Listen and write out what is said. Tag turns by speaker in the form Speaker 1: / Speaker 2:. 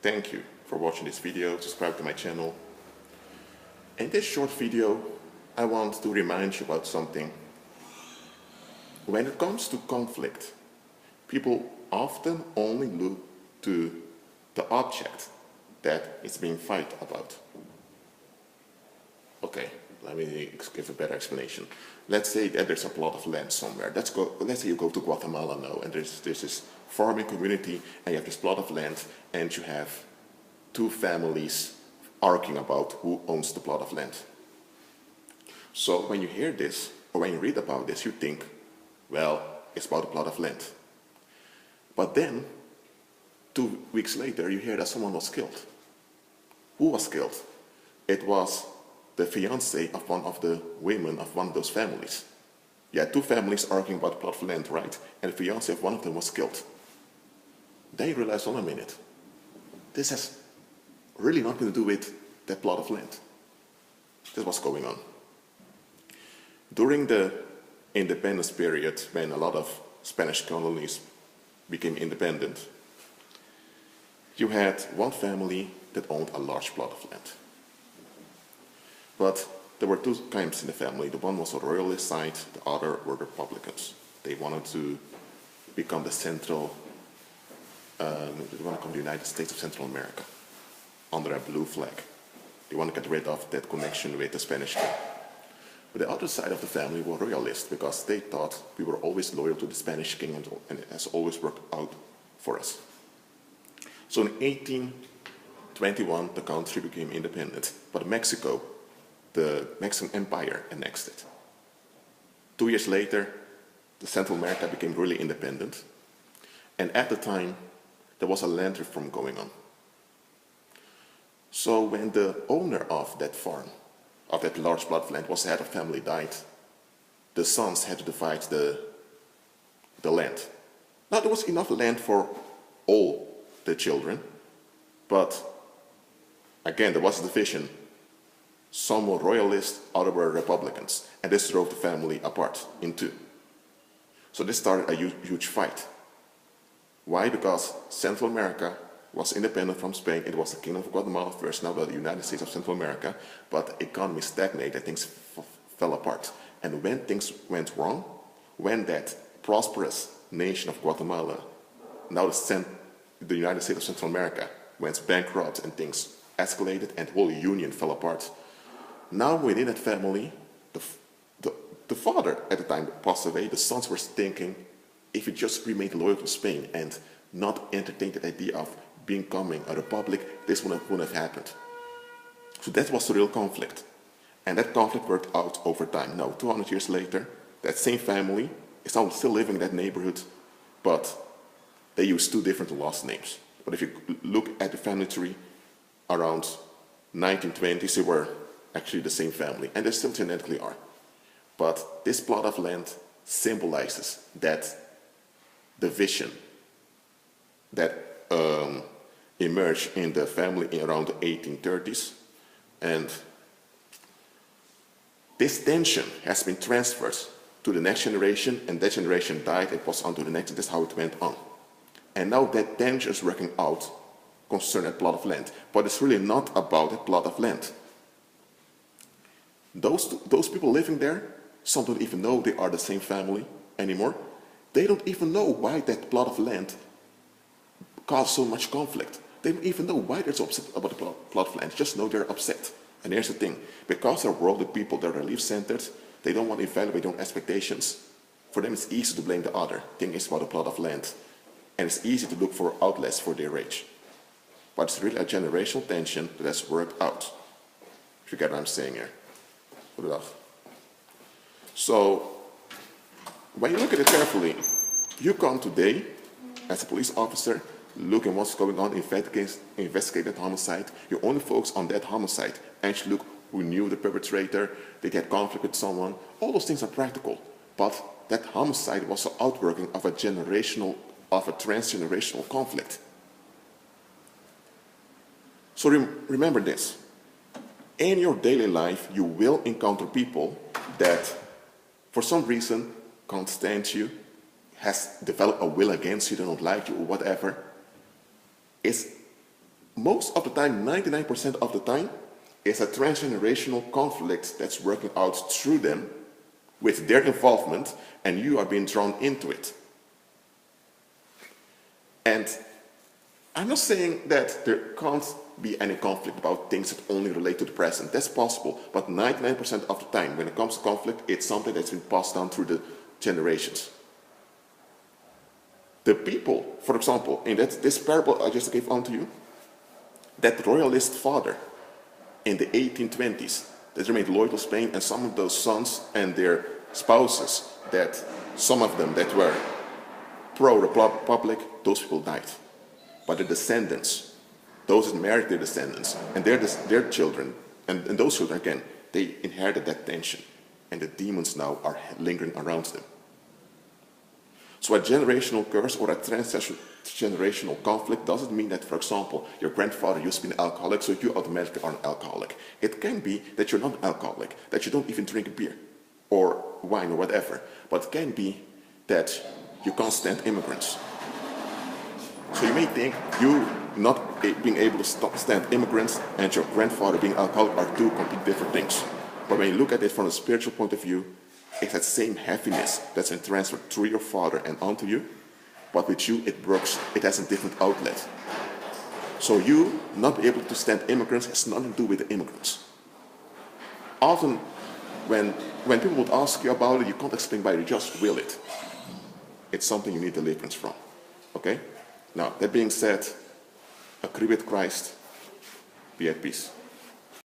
Speaker 1: Thank you for watching this video. Subscribe to my channel. In this short video, I want to remind you about something. When it comes to conflict, people often only look to the object that is being fight about. Okay, let me give a better explanation. Let's say that there's a plot of land somewhere. Let's say you go to Guatemala now, and there's this farming community, and you have this plot of land, and you have two families arguing about who owns the plot of land. So when you hear this, or when you read about this, you think, well, it's about a plot of land. But then, 2 weeks later, you hear that someone was killed. Who was killed? It was the fiancé of one of the women of one of those families. You had two families arguing about the plot of land, right? And the fiancé of one of them was killed. Then you realize, hold on a minute, this has really nothing to do with that plot of land. That's what's going on. During the independence period, when a lot of Spanish colonies became independent, you had one family that owned a large plot of land. But there were two camps in the family. The one was a royalist side, the other were Republicans. They wanted to become the central, they want to become the United States of Central America under a blue flag. They want to get rid of that connection with the Spanish king. But the other side of the family were royalists because they thought we were always loyal to the Spanish king and it has always worked out for us. So in 1821, the country became independent, but Mexico, the Mexican Empire, annexed it. 2 years later, the Central America became really independent, and at the time, there was a land reform going on. So when the owner of that farm, of that large plot of land, was the head of family, died, the sons had to divide the land. Now there was enough land for all the children, but again there was a division. Some were royalists, others were Republicans, and this drove the family apart in two. So this started a huge fight. Why? Because Central America was independent from Spain. It was the Kingdom of Guatemala first, now the United States of Central America, but the economy stagnated, things fell apart. And when things went wrong, when that prosperous nation of Guatemala, now the United States of Central America, went bankrupt and things escalated and the whole union fell apart, now within that family, the father at the time passed away, the sons were thinking, if we just remained loyal to Spain and not entertained the idea of becoming a republic, this wouldn't have happened. So that was the real conflict. And that conflict worked out over time. Now, 200 years later, that same family is now still living in that neighborhood, but they use two different last names. But if you look at the family tree, around 1920s, they were actually the same family, and they still genetically are. But this plot of land symbolizes that division that emerged in the family in around the 1830s, and this tension has been transferred to the next generation, and that generation died, it was on to the next, that's how it went on. And now that tension is working out concerning that plot of land, but it's really not about that plot of land. Those people living there, some don't even know they are the same family anymore. They don't even know why that plot of land caused so much conflict. They don't even know why they're so upset about the plot of land, just know they're upset. And here's the thing, because they're worldly people, they're relief-centered, they don't want to evaluate their own expectations. For them it's easy to blame the other. Thing is about a plot of land. And it's easy to look for outlets for their rage. But it's really a generational tension that has worked out. If you get what I'm saying here. So, when you look at it carefully, you come today as a police officer, look at what's going on, investigate that homicide, you only focus on that homicide, and you look who knew the perpetrator, did he have conflict with someone, all those things are practical, but that homicide was an outworking of a transgenerational conflict. So remember this, in your daily life you will encounter people that for some reason can't stand you, has developed a will against you, they don't like you or whatever. It's most of the time, 99% of the time, it's a transgenerational conflict that's working out through them with their involvement, and you are being drawn into it. And I'm not saying that there can't be any conflict about things that only relate to the present. That's possible, but 99% of the time, when it comes to conflict, it's something that's been passed down through the generations. The people, for example, in this parable I just gave on to you, that royalist father in the 1820s that remained loyal to Spain, and some of those sons and their spouses, that some of them that were pro-republic, those people died. But the descendants, those that married their descendants, and their children, and those children again, they inherited that tension, and the demons now are lingering around them. So a generational curse or a transgenerational conflict doesn't mean that, for example, your grandfather used to be an alcoholic, so you automatically are an alcoholic. It can be that you're not an alcoholic, that you don't even drink a beer or wine or whatever, but it can be that you can't stand immigrants. So you may think you not being able to stand immigrants and your grandfather being alcoholic are two completely different things. But when you look at it from a spiritual point of view, it's that same heaviness that's been transferred through your father and onto you, but with you it works, it has a different outlet. So you not be able to stand immigrants has nothing to do with the immigrants. Often when people would ask you about it, you can't explain why, you just will it. It's something you need deliverance from. Okay? Now, that being said, agree with Christ, be at peace.